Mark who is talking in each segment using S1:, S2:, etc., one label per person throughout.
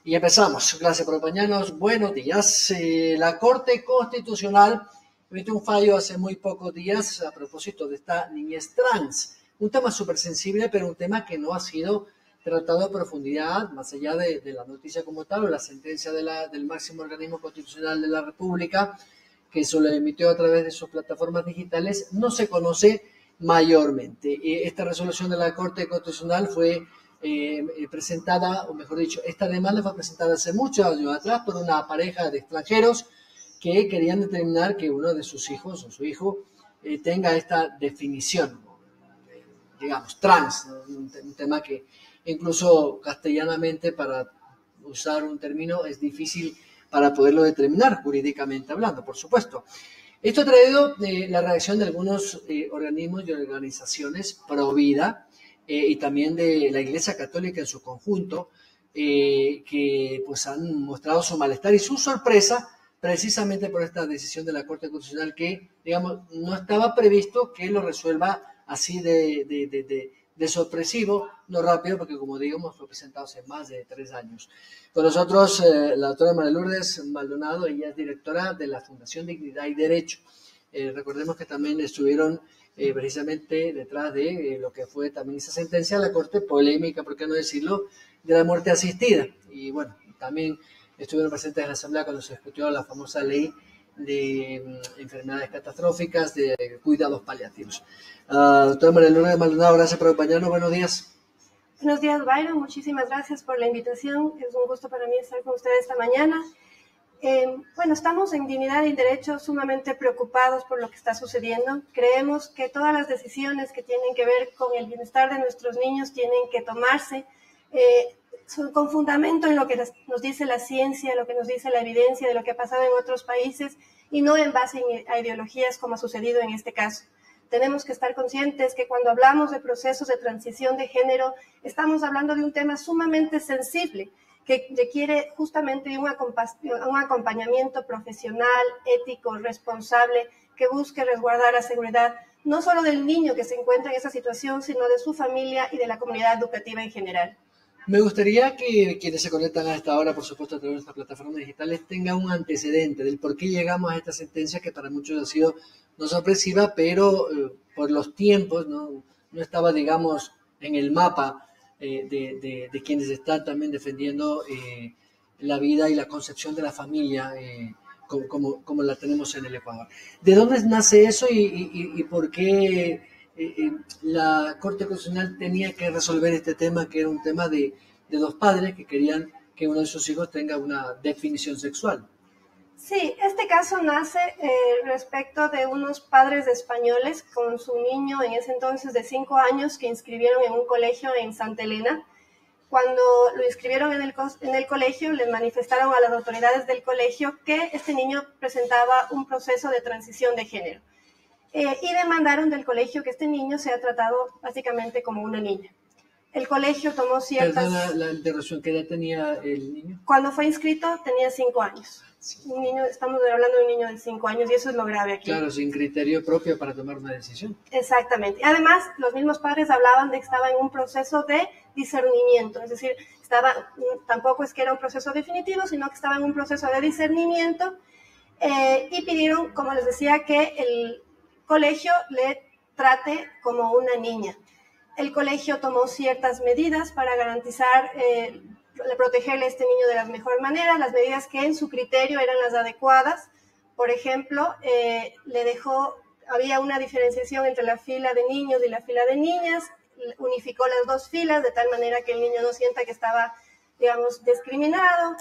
S1: Y empezamos. Gracias por acompañarnos. Buenos días. La Corte Constitucional emitió un fallo hace muy pocos días a propósito de esta niñez trans. Un tema súper sensible, pero un tema que no ha sido tratado a profundidad, más allá de la noticia como tal o la sentencia del máximo organismo constitucional de la República, que eso lo emitió a través de sus plataformas digitales, no se conoce mayormente. Esta resolución de la Corte Constitucional fue presentada, o mejor dicho, esta demanda fue presentada hace muchos años atrás por una pareja de extranjeros que querían determinar que uno de sus hijos o su hijo tenga esta definición, digamos, trans, ¿no? Un tema que incluso castellanamente, para usar un término, es difícil para poderlo determinar jurídicamente hablando, por supuesto. Esto ha traído la reacción de algunos organismos y organizaciones pro vida, y también de la Iglesia Católica en su conjunto, que pues han mostrado su malestar y su sorpresa precisamente por esta decisión de la Corte Constitucional que, digamos, no estaba previsto que lo resuelva así de sorpresivo, no rápido, porque como digamos fue presentado hace más de 3 años. Con nosotros la doctora María Lourdes Maldonado, ella es directora de la Fundación Dignidad y Derecho. Recordemos que también estuvieron precisamente detrás de lo que fue también esa sentencia de la Corte, polémica, por qué no decirlo, de la muerte asistida. Y bueno, también estuvieron presentes en la Asamblea cuando se discutió la famosa ley de enfermedades catastróficas, de cuidados paliativos. Doctora María Lourdes Maldonado, gracias por acompañarnos. Buenos días.
S2: Buenos días, Byron. Muchísimas gracias por la invitación. Es un gusto para mí estar con ustedes esta mañana. Bueno, estamos en Dignidad y Derecho sumamente preocupados por lo que está sucediendo. Creemos que todas las decisiones que tienen que ver con el bienestar de nuestros niños tienen que tomarse con fundamento en lo que nos dice la ciencia, lo que nos dice la evidencia de lo que ha pasado en otros países y no en base a ideologías como ha sucedido en este caso. Tenemos que estar conscientes que cuando hablamos de procesos de transición de género, estamos hablando de un tema sumamente sensible, que requiere justamente un acompañamiento profesional, ético, responsable, que busque resguardar la seguridad no solo del niño que se encuentra en esa situación, sino de su familia y de la comunidad educativa en general.
S1: Me gustaría que quienes se conectan a esta hora, por supuesto, a través de nuestras plataformas digitales, tengan un antecedente del por qué llegamos a esta sentencia que para muchos ha sido no sorpresiva, pero por los tiempos no estaba, digamos, en el mapa de quienes están también defendiendo la vida y la concepción de la familia como la tenemos en el Ecuador. ¿De dónde nace eso y por qué la Corte Constitucional tenía que resolver este tema, que era un tema de 2 padres que querían que uno de sus hijos tenga una definición sexual?
S2: Sí, este caso nace respecto de unos padres españoles con su niño en ese entonces de 5 años que inscribieron en un colegio en Santa Elena. Cuando lo inscribieron en el colegio, les manifestaron a las autoridades del colegio que este niño presentaba un proceso de transición de género. Y demandaron del colegio que este niño sea tratado básicamente como una niña. El colegio tomó ciertas...
S1: Perdona la interrupción, ¿qué edad tenía el niño?
S2: Cuando fue inscrito tenía 5 años. Sí. Un niño, estamos hablando de un niño de 5 años y eso es lo grave aquí.
S1: Claro, sin criterio propio para tomar una decisión.
S2: Exactamente. Además, los mismos padres hablaban de que estaba en un proceso de discernimiento, es decir, tampoco es que era un proceso definitivo, sino que estaba en un proceso de discernimiento y pidieron, como les decía, que el colegio le trate como una niña. El colegio tomó ciertas medidas para garantizar, protegerle a este niño de la mejor manera, las medidas que en su criterio eran las adecuadas. Por ejemplo, había una diferenciación entre la fila de niños y la fila de niñas, unificó las 2 filas de tal manera que el niño no sienta que estaba, digamos, discriminado.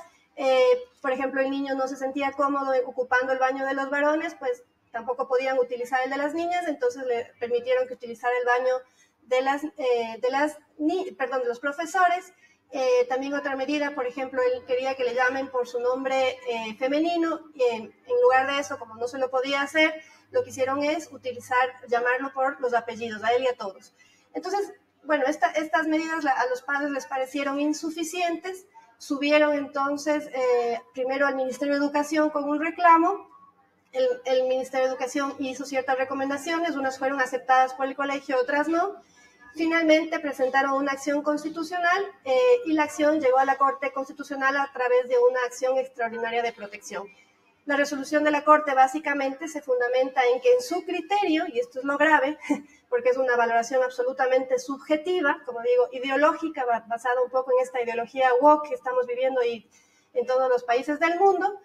S2: Por ejemplo, el niño no se sentía cómodo ocupando el baño de los varones, pues tampoco podían utilizar el de las niñas, entonces le permitieron que utilizara el baño de los profesores. También otra medida, por ejemplo, él quería que le llamen por su nombre femenino, y en lugar de eso, como no se lo podía hacer, lo que hicieron es llamarlo por los apellidos, a él y a todos. Entonces, bueno, estas medidas a los padres les parecieron insuficientes, subieron entonces primero al Ministerio de Educación con un reclamo. El Ministerio de Educación hizo ciertas recomendaciones, unas fueron aceptadas por el colegio, otras no, Finalmente presentaron una acción constitucional y la acción llegó a la Corte Constitucional a través de una acción extraordinaria de protección. La resolución de la Corte básicamente se fundamenta en que en su criterio, y esto es lo grave, porque es una valoración absolutamente subjetiva, como digo, ideológica, basada un poco en esta ideología woke que estamos viviendo y en todos los países del mundo,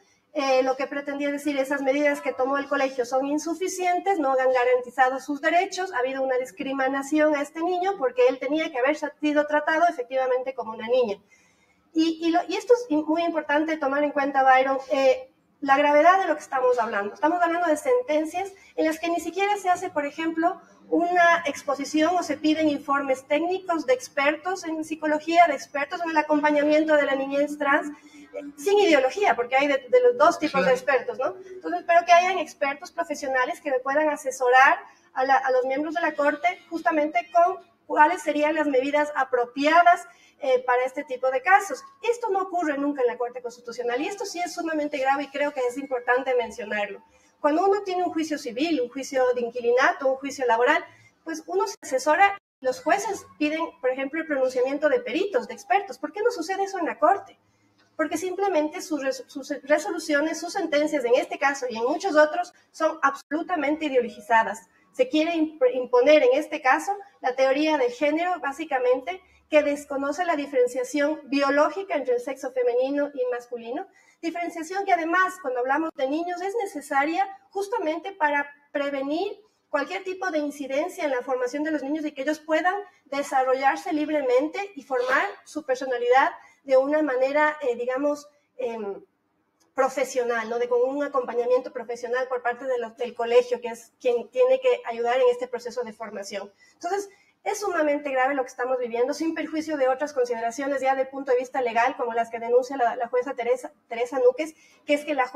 S2: lo que pretendía decir, esas medidas que tomó el colegio son insuficientes, no han garantizado sus derechos, ha habido una discriminación a este niño porque él tenía que haber sido tratado efectivamente como una niña. Y esto es muy importante tomar en cuenta, Byron, la gravedad de lo que estamos hablando. Estamos hablando de sentencias en las que ni siquiera se hace, por ejemplo, una exposición o se piden informes técnicos de expertos en psicología, de expertos en el acompañamiento de la niñez trans, sin ideología, porque hay de los dos tipos de expertos, ¿no? Entonces, espero que hayan expertos profesionales que me puedan asesorar a los miembros de la Corte justamente con cuáles serían las medidas apropiadas para este tipo de casos. Esto no ocurre nunca en la Corte Constitucional y esto sí es sumamente grave y creo que es importante mencionarlo. Cuando uno tiene un juicio civil, un juicio de inquilinato, un juicio laboral, pues uno se asesora, los jueces piden, por ejemplo, el pronunciamiento de peritos, de expertos. ¿Por qué no sucede eso en la Corte? Porque simplemente sus resoluciones, sus sentencias en este caso y en muchos otros son absolutamente ideologizadas. Se quiere imponer en este caso la teoría de género, básicamente, que desconoce la diferenciación biológica entre el sexo femenino y masculino, diferenciación que además, cuando hablamos de niños, es necesaria justamente para prevenir cualquier tipo de incidencia en la formación de los niños y que ellos puedan desarrollarse libremente y formar su personalidad de una manera, digamos, profesional, ¿no? Con un acompañamiento profesional por parte del colegio, que es quien tiene que ayudar en este proceso de formación. Entonces, es sumamente grave lo que estamos viviendo, sin perjuicio de otras consideraciones ya del punto de vista legal, como las que denuncia la jueza Teresa Núquez, que es que la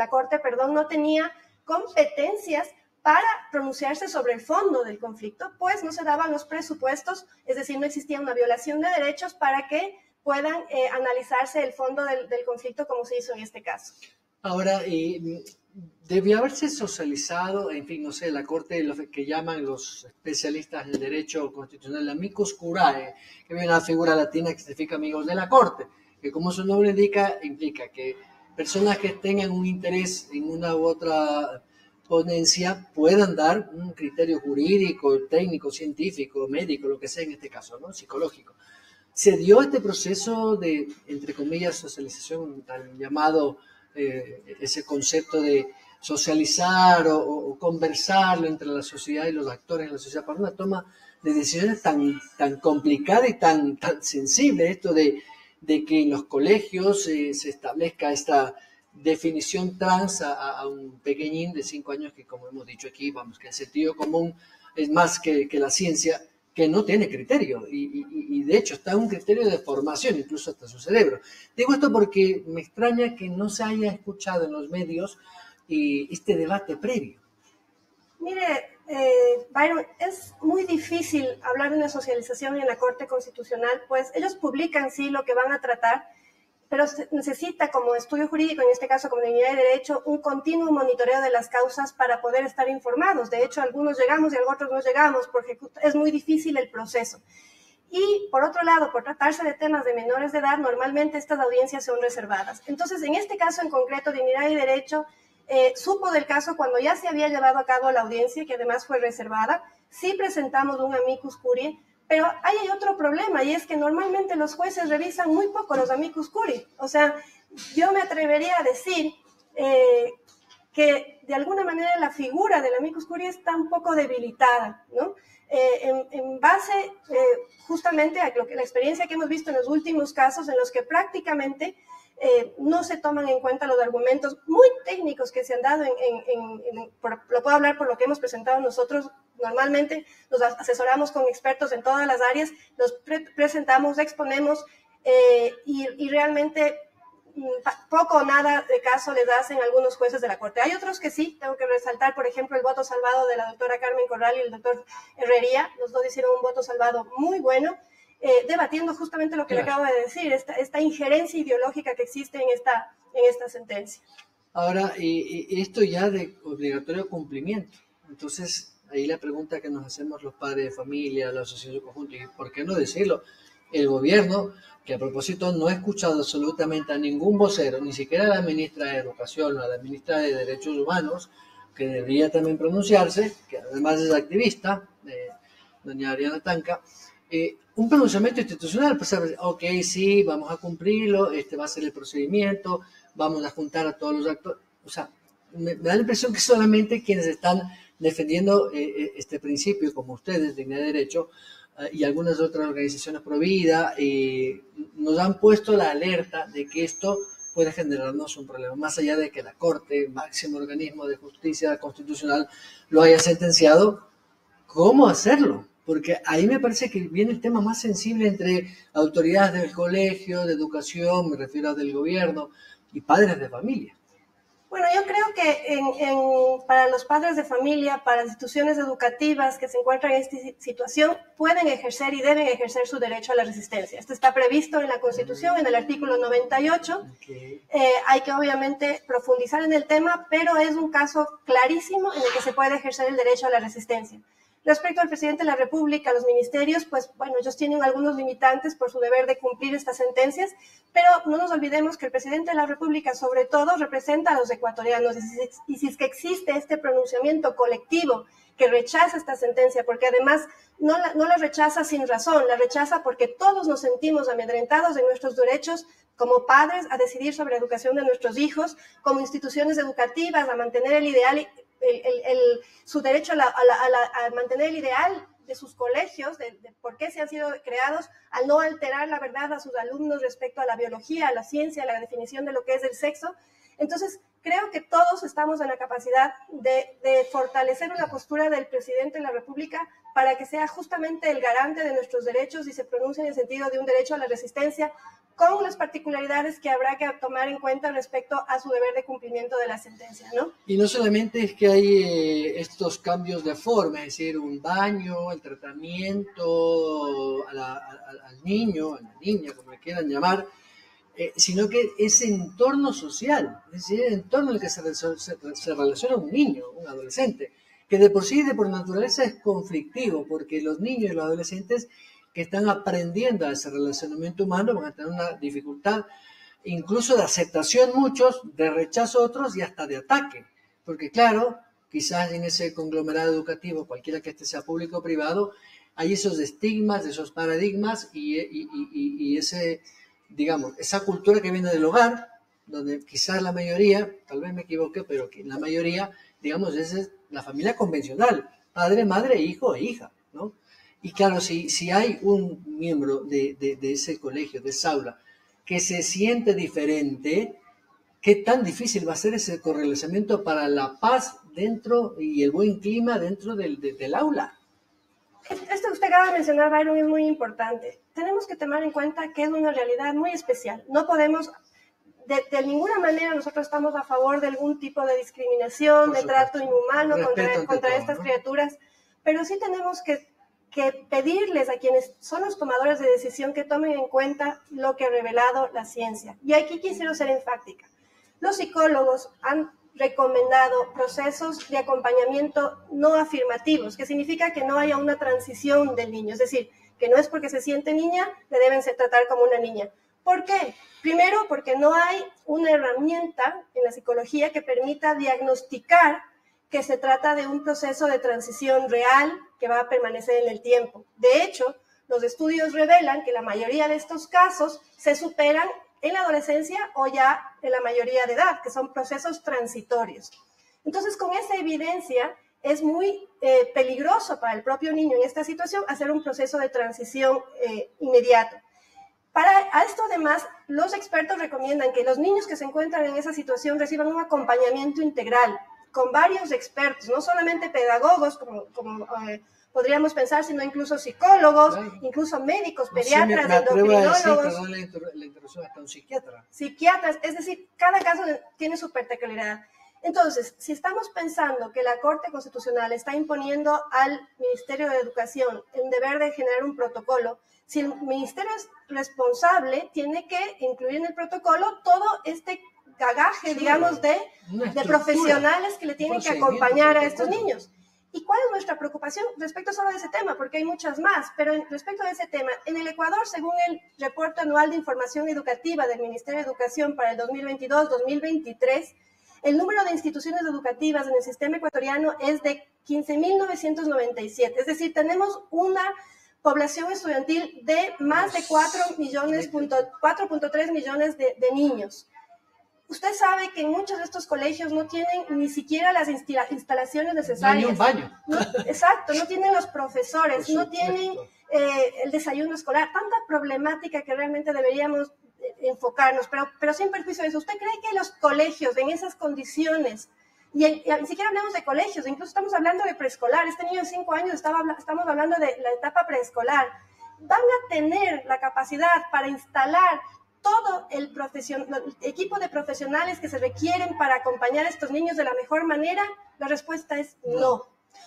S2: Corte, no tenía competencias para pronunciarse sobre el fondo del conflicto, pues no se daban los presupuestos, es decir, no existía una violación de derechos para que puedan analizarse el fondo del conflicto como se hizo en este caso.
S1: Ahora, debió haberse socializado, en fin, no sé, la Corte, lo que llaman los especialistas en derecho constitucional, la amicus curiae, que es una figura latina que significa amigos de la Corte, que como su nombre indica, implica que personas que tengan un interés en una u otra ponencia puedan dar un criterio jurídico, técnico, científico, médico, lo que sea en este caso, ¿no? Psicológico. Se dio este proceso de, entre comillas, socialización, tan llamado ese concepto de socializar o conversarlo entre la sociedad y los actores de la sociedad para una toma de decisiones tan complicada y tan sensible, esto de que en los colegios se establezca esta definición trans a un pequeñín de 5 años que, como hemos dicho aquí, vamos, que el sentido común es más que la ciencia, que no tiene criterio y de hecho está un criterio de formación incluso hasta su cerebro. Digo esto porque me extraña que no se haya escuchado en los medios este debate previo.
S2: Mire, Byron, es muy difícil hablar de una socialización en la Corte Constitucional, pues ellos publican sí lo que van a tratar, pero se necesita como estudio jurídico, en este caso como dignidad y derecho, un continuo monitoreo de las causas para poder estar informados. De hecho, algunos llegamos y otros no llegamos porque es muy difícil el proceso. Y por otro lado, por tratarse de temas de menores de edad, normalmente estas audiencias son reservadas. Entonces, en este caso en concreto, dignidad y derecho, supo del caso cuando ya se había llevado a cabo la audiencia, que además fue reservada. Sí presentamos un amicus curiae, pero hay otro problema y es que normalmente los jueces revisan muy poco los amicus curiae. O sea, yo me atrevería a decir que de alguna manera la figura del amicus curiae está un poco debilitada, ¿no? En base justamente a la experiencia que hemos visto en los últimos casos en los que prácticamente no se toman en cuenta los argumentos muy técnicos que se han dado, lo puedo hablar por lo que hemos presentado nosotros. Normalmente nos asesoramos con expertos en todas las áreas, los presentamos, exponemos y realmente poco o nada de caso les hacen algunos jueces de la Corte. Hay otros que sí, tengo que resaltar, por ejemplo, el voto salvado de la doctora Carmen Corral y el doctor Herrería. Los dos hicieron un voto salvado muy bueno, debatiendo justamente lo que le acabo de decir, esta injerencia ideológica que existe en esta sentencia.
S1: Ahora, esto ya de obligatorio cumplimiento. Entonces, ahí la pregunta que nos hacemos los padres de familia, la asociación conjunta, y por qué no decirlo, el gobierno, que a propósito no he escuchado absolutamente a ningún vocero, ni siquiera a la ministra de Educación o a la ministra de Derechos Humanos, que debería también pronunciarse, que además es activista, doña Ariana Tanca, un pronunciamiento institucional, pues, ok, sí, vamos a cumplirlo, este va a ser el procedimiento, vamos a juntar a todos los actores, o sea, me da la impresión que solamente quienes están defendiendo este principio, como ustedes, Dignidad y Derecho, y algunas otras organizaciones pro vida, nos han puesto la alerta de que esto puede generarnos un problema, más allá de que la Corte, máximo organismo de justicia constitucional, lo haya sentenciado. ¿Cómo hacerlo? Porque ahí me parece que viene el tema más sensible entre autoridades del colegio, de educación, me refiero a del gobierno, y padres de familia.
S2: Bueno, yo creo que para los padres de familia, para instituciones educativas que se encuentran en esta situación, pueden ejercer y deben ejercer su derecho a la resistencia. Esto está previsto en la Constitución, en el artículo 98. Okay. Hay que obviamente profundizar en el tema, pero es un caso clarísimo en el que se puede ejercer el derecho a la resistencia. Respecto al presidente de la República, los ministerios, pues bueno, ellos tienen algunos limitantes por su deber de cumplir estas sentencias, pero no nos olvidemos que el presidente de la República sobre todo representa a los ecuatorianos y si es que existe este pronunciamiento colectivo que rechaza esta sentencia, porque además no la rechaza sin razón, la rechaza porque todos nos sentimos amedrentados de nuestros derechos como padres a decidir sobre la educación de nuestros hijos, como instituciones educativas a mantener el ideal su derecho a mantener el ideal de sus colegios, de por qué se han sido creados, al no alterar la verdad a sus alumnos respecto a la biología, a la ciencia, a la definición de lo que es el sexo. Entonces, creo que todos estamos en la capacidad de fortalecer una postura del presidente de la República para que sea justamente el garante de nuestros derechos y se pronuncie en el sentido de un derecho a la resistencia, con las particularidades que habrá que tomar en cuenta respecto a su deber de cumplimiento de la sentencia, ¿no?
S1: Y no solamente es que hay estos cambios de forma, es decir, un baño, el tratamiento al niño, a la niña, como le quieran llamar, sino que ese entorno social, es decir, el entorno en el que se relaciona un niño, un adolescente, que de por sí, de por naturaleza es conflictivo, porque los niños y los adolescentes que están aprendiendo a ese relacionamiento humano van a tener una dificultad incluso de aceptación muchos, de rechazo otros y hasta de ataque. Porque claro, quizás en ese conglomerado educativo, cualquiera que este sea público o privado, hay esos estigmas, esos paradigmas y ese, digamos, esa cultura que viene del hogar, donde quizás la mayoría, tal vez me equivoque, pero que la mayoría, digamos, es la familia convencional, padre, madre, hijo e hija, ¿no? Y claro, si hay un miembro de ese colegio, de esa aula, que se siente diferente, ¿qué tan difícil va a ser ese correlacionamiento para la paz dentro y el buen clima dentro del aula?
S2: Esto que usted acaba de mencionar, Byron, es muy importante. Tenemos que tomar en cuenta que es una realidad muy especial. No podemos, de ninguna manera nosotros estamos a favor de algún tipo de discriminación, de trato inhumano contra estas criaturas, pero sí tenemos que pedirles a quienes son los tomadores de decisión que tomen en cuenta lo que ha revelado la ciencia. Y aquí quisiera ser enfática. Los psicólogos han recomendado procesos de acompañamiento no afirmativos, que significa que no haya una transición del niño, es decir, que no es porque se siente niña, le deben tratar como una niña. ¿Por qué? Primero, porque no hay una herramienta en la psicología que permita diagnosticar que se trata de un proceso de transición real que va a permanecer en el tiempo. De hecho, los estudios revelan que la mayoría de estos casos se superan en la adolescencia o ya en la mayoría de edad, que son procesos transitorios. Entonces, con esa evidencia, es muy peligroso para el propio niño en esta situación hacer un proceso de transición inmediato. A esto, además, los expertos recomiendan que los niños que se encuentran en esa situación reciban un acompañamiento integral, con varios expertos, no solamente pedagogos, como podríamos pensar, sino incluso psicólogos, claro, incluso médicos, pediatras, endocrinólogos.
S1: Perdón la interrupción, hasta un psiquiatra.
S2: Psiquiatras, es decir, cada caso tiene su particularidad. Entonces, si estamos pensando que la Corte Constitucional está imponiendo al Ministerio de Educación el deber de generar un protocolo, si el Ministerio es responsable, tiene que incluir en el protocolo todo este bagaje, digamos, de profesionales que le tienen que acompañar a estos niños. ¿Y cuál es nuestra preocupación respecto solo de ese tema? Porque hay muchas más, pero respecto a ese tema, en el Ecuador, según el reporte anual de información educativa del Ministerio de Educación para el 2022-2023, el número de instituciones educativas en el sistema ecuatoriano es de 15.997, es decir, tenemos una población estudiantil de más de 4.3 millones de niños. Usted sabe que en muchos de estos colegios no tienen ni siquiera las instalaciones necesarias.
S1: No hay un baño.
S2: No, exacto, no tienen los profesores, no tienen el desayuno escolar. Tanta problemática que realmente deberíamos enfocarnos, pero sin perjuicio de eso. ¿Usted cree que los colegios en esas condiciones, y ni siquiera hablamos de colegios, incluso estamos hablando de preescolar, este niño de 5 años, estamos hablando de la etapa preescolar, van a tener la capacidad para instalar todo el equipo de profesionales que se requieren para acompañar a estos niños de la mejor manera? La respuesta es no.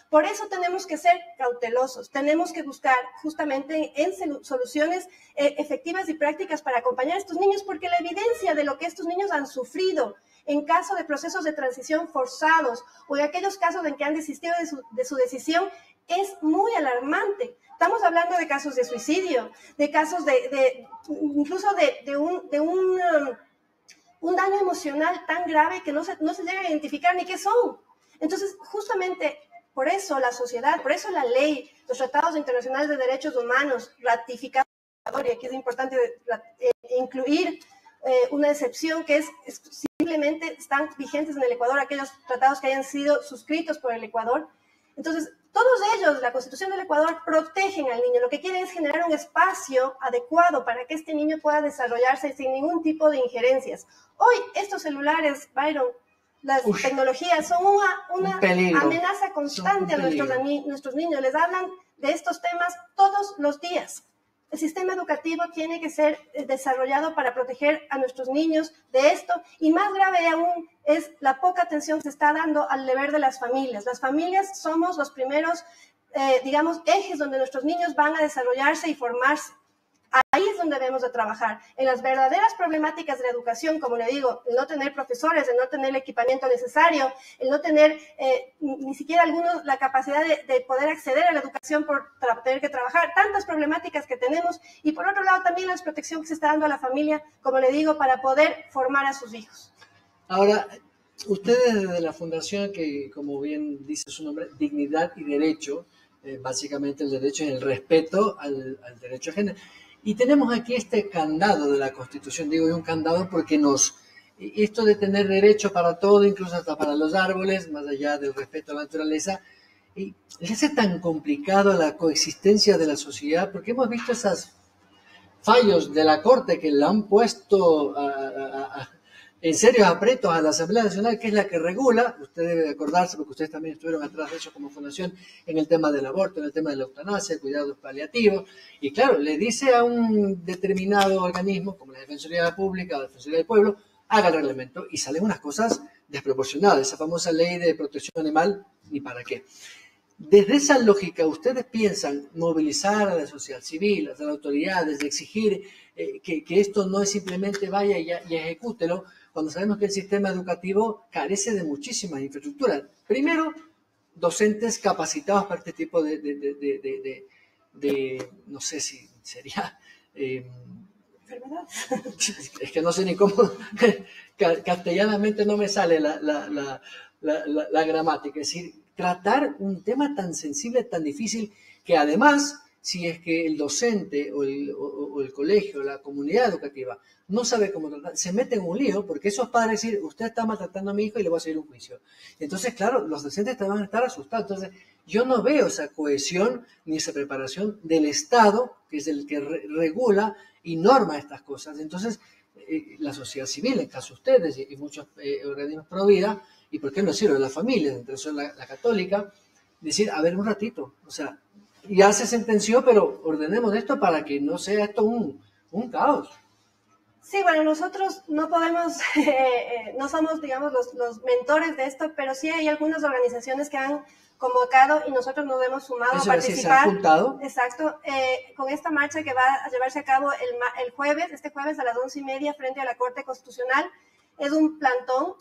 S2: Por eso tenemos que ser cautelosos, tenemos que buscar justamente en soluciones efectivas y prácticas para acompañar a estos niños, porque la evidencia de lo que estos niños han sufrido en caso de procesos de transición forzados o en aquellos casos en que han desistido de su decisión es muy alarmante. Estamos hablando de casos de suicidio, de casos incluso de un daño emocional tan grave que no se llega a identificar ni qué son. Entonces, justamente por eso la sociedad, por eso la ley, los tratados internacionales de derechos humanos ratificados, y aquí es importante incluir una excepción que es simplemente están vigentes en el Ecuador aquellos tratados que hayan sido suscritos por el Ecuador. Entonces, todos ellos, la Constitución del Ecuador, protegen al niño. Lo que quieren es generar un espacio adecuado para que este niño pueda desarrollarse sin ningún tipo de injerencias. Hoy, estos celulares, Byron, las tecnologías son una amenaza constante a nuestros niños. Les hablan de estos temas todos los días. El sistema educativo tiene que ser desarrollado para proteger a nuestros niños de esto, y más grave aún es la poca atención que se está dando al deber de las familias. Las familias somos los primeros, ejes donde nuestros niños van a desarrollarse y formarse. Ahí es donde debemos de trabajar, en las verdaderas problemáticas de la educación, como le digo, el no tener profesores, el no tener el equipamiento necesario, el no tener ni siquiera algunos la capacidad de poder acceder a la educación por tener que trabajar, tantas problemáticas que tenemos, y por otro lado también la desprotección que se está dando a la familia, como le digo, para poder formar a sus hijos.
S1: Ahora, ustedes desde la fundación, que como bien dice su nombre, Dignidad y Derecho, básicamente el derecho es el respeto al derecho ajeno. Y tenemos aquí este candado de la Constitución, digo un candado porque esto de tener derecho para todo, incluso hasta para los árboles, más allá del respeto a la naturaleza, y le hace tan complicado la coexistencia de la sociedad, porque hemos visto esos fallos de la Corte que le han puesto en serios aprietos a la Asamblea Nacional, que es la que regula. Usted debe acordarse, porque ustedes también estuvieron atrás de eso como fundación, en el tema del aborto, en el tema de la eutanasia, cuidados paliativos, y claro, le dice a un determinado organismo, como la Defensoría Pública o la Defensoría del Pueblo, haga el reglamento, y salen unas cosas desproporcionadas, esa famosa ley de protección animal, ni para qué. Desde esa lógica, ¿ustedes piensan movilizar a la sociedad civil, a las autoridades, de exigir que esto no es simplemente vaya y ejecútelo, cuando sabemos que el sistema educativo carece de muchísimas infraestructuras? Primero, docentes capacitados para este tipo de no sé si sería...
S2: ¿Enfermedad?
S1: Es que no sé ni cómo, castellanamente no me sale la gramática, es decir, tratar un tema tan sensible, tan difícil, que además, si es que el docente o el colegio, la comunidad educativa, no sabe cómo tratar, se mete en un lío, porque esos padres dicen, usted está maltratando a mi hijo y le voy a hacer un juicio. Entonces, claro, los docentes te van a estar asustados. Entonces, yo no veo esa cohesión ni esa preparación del Estado, que es el que regula y norma estas cosas. Entonces, la sociedad civil, en caso de ustedes y muchos organismos pro vida, y por qué no decirlo, la familia, entre eso la católica, decir, a ver, un ratito, o sea, ya se sentenció, pero ordenemos esto para que no sea esto un caos.
S2: Sí, bueno, nosotros no podemos, no somos, digamos, los mentores de esto, pero sí hay algunas organizaciones que han convocado y nosotros nos hemos sumado a participar.
S1: ¿Se han juntado?
S2: Exacto, con esta marcha que va a llevarse a cabo este jueves a las 11:30 frente a la Corte Constitucional. Es un plantón.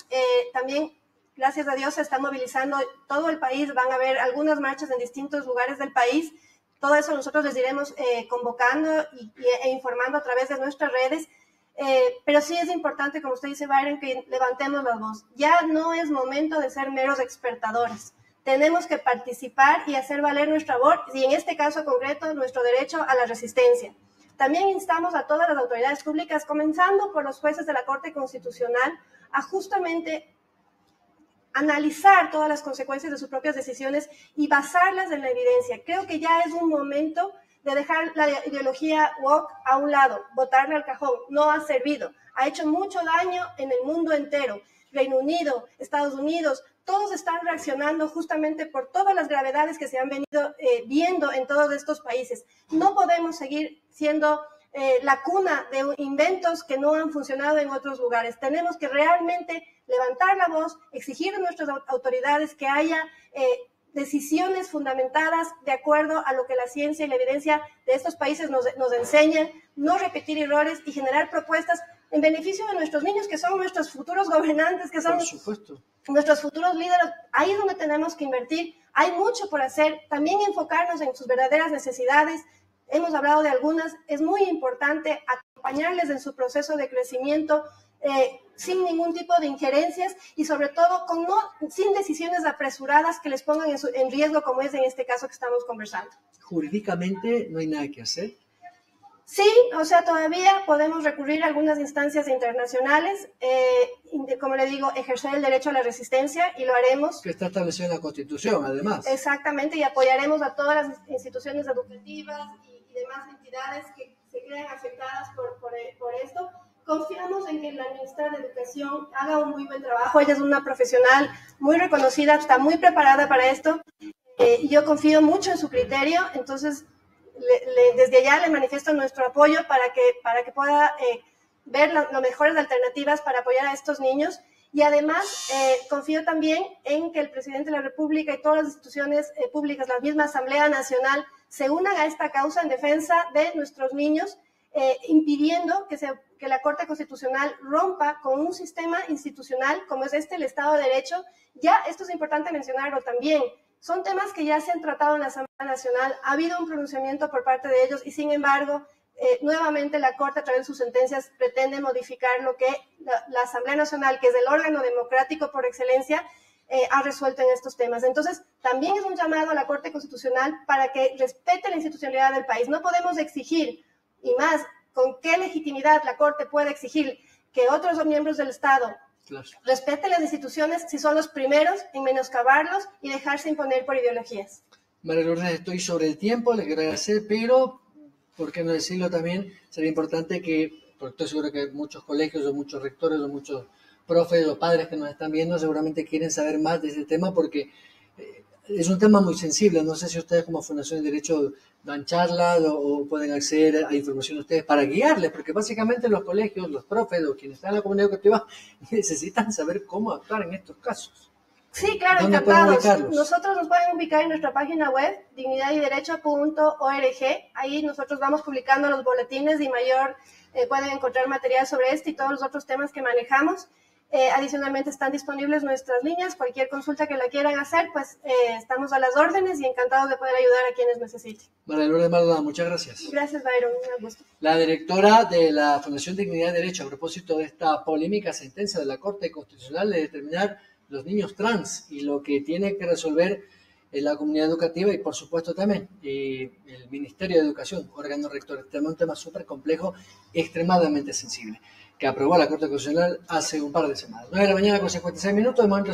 S2: También gracias a Dios se está movilizando todo el país, van a haber algunas marchas en distintos lugares del país. Todo eso nosotros les iremos convocando e informando a través de nuestras redes. Pero sí es importante, como usted dice, Byron, que levantemos la voz. Ya no es momento de ser meros expertadores. Tenemos que participar y hacer valer nuestra voz, y en este caso concreto, nuestro derecho a la resistencia. También instamos a todas las autoridades públicas, comenzando por los jueces de la Corte Constitucional, a justamente analizar todas las consecuencias de sus propias decisiones y basarlas en la evidencia. Creo que ya es un momento de dejar la ideología woke a un lado, botarla al cajón. No ha servido, ha hecho mucho daño en el mundo entero. Reino Unido, Estados Unidos, todos están reaccionando justamente por todas las gravedades que se han venido viendo en todos estos países. No podemos seguir siendo la cuna de inventos que no han funcionado en otros lugares. Tenemos que realmente levantar la voz, exigir a nuestras autoridades que haya decisiones fundamentadas de acuerdo a lo que la ciencia y la evidencia de estos países nos enseñan, no repetir errores y generar propuestas en beneficio de nuestros niños, que son nuestros futuros gobernantes, que son nuestros futuros líderes. Ahí es donde tenemos que invertir. Hay mucho por hacer. También enfocarnos en sus verdaderas necesidades. Hemos hablado de algunas. Es muy importante acompañarles en su proceso de crecimiento sin ningún tipo de injerencias y sobre todo sin decisiones apresuradas que les pongan en riesgo, como es en este caso que estamos conversando.
S1: Jurídicamente no hay nada que hacer.
S2: Sí, o sea, todavía podemos recurrir a algunas instancias internacionales, como le digo, ejercer el derecho a la resistencia, y lo haremos.
S1: Que está establecido en la Constitución, además.
S2: Exactamente, y apoyaremos a todas las instituciones educativas y demás entidades que se crean afectadas por esto. Confiamos en que la ministra de Educación haga un muy buen trabajo. Ella es una profesional muy reconocida, está muy preparada para esto. Yo confío mucho en su criterio, entonces desde allá le manifiesto nuestro apoyo para que pueda ver las mejores alternativas para apoyar a estos niños. Y además confío también en que el presidente de la República y todas las instituciones públicas, la misma Asamblea Nacional, se unan a esta causa en defensa de nuestros niños, impidiendo que la Corte Constitucional rompa con un sistema institucional como es el Estado de Derecho. Ya esto es importante mencionarlo también. Son temas que ya se han tratado en la Asamblea Nacional, ha habido un pronunciamiento por parte de ellos y sin embargo, nuevamente la Corte a través de sus sentencias pretende modificar lo que la Asamblea Nacional, que es el órgano democrático por excelencia, ha resuelto en estos temas. Entonces, también es un llamado a la Corte Constitucional para que respete la institucionalidad del país. No podemos exigir, y más, ¿con qué legitimidad la Corte puede exigir que otros miembros del Estado respeten las instituciones si son los primeros en menoscabarlos y dejarse imponer por ideologías?
S1: María Lourdes, estoy sobre el tiempo, le quiero agradecer, pero, ¿por qué no decirlo también? Sería importante que, porque estoy seguro que muchos colegios o muchos rectores o muchos profes o padres que nos están viendo seguramente quieren saber más de este tema porque es un tema muy sensible. No sé si ustedes como Fundación de Derecho dan charlas o pueden acceder a información ustedes para guiarles, porque básicamente los colegios, los profes o quienes están en la comunidad educativa necesitan saber cómo actuar en estos casos.
S2: Sí, claro, encantados. Nosotros nos pueden ubicar en nuestra página web, dignidadyderecho.org. Ahí nosotros vamos publicando los boletines y pueden encontrar material sobre este y todos los otros temas que manejamos. Adicionalmente están disponibles nuestras líneas. Cualquier consulta que la quieran hacer, pues estamos a las órdenes y encantados de poder ayudar a quienes necesiten.
S1: María Lourdes Maldonado, muchas gracias.
S2: Gracias, Byron. Un gusto.
S1: La directora de la Fundación Dignidad y Derecho, a propósito de esta polémica sentencia de la Corte Constitucional de determinar los niños trans y lo que tiene que resolver la comunidad educativa y, por supuesto, también el Ministerio de Educación, órgano rector. Este es un tema súper complejo, extremadamente sensible, que aprobó la Corte Constitucional hace un par de semanas. 9 de la mañana con 56 minutos, de momento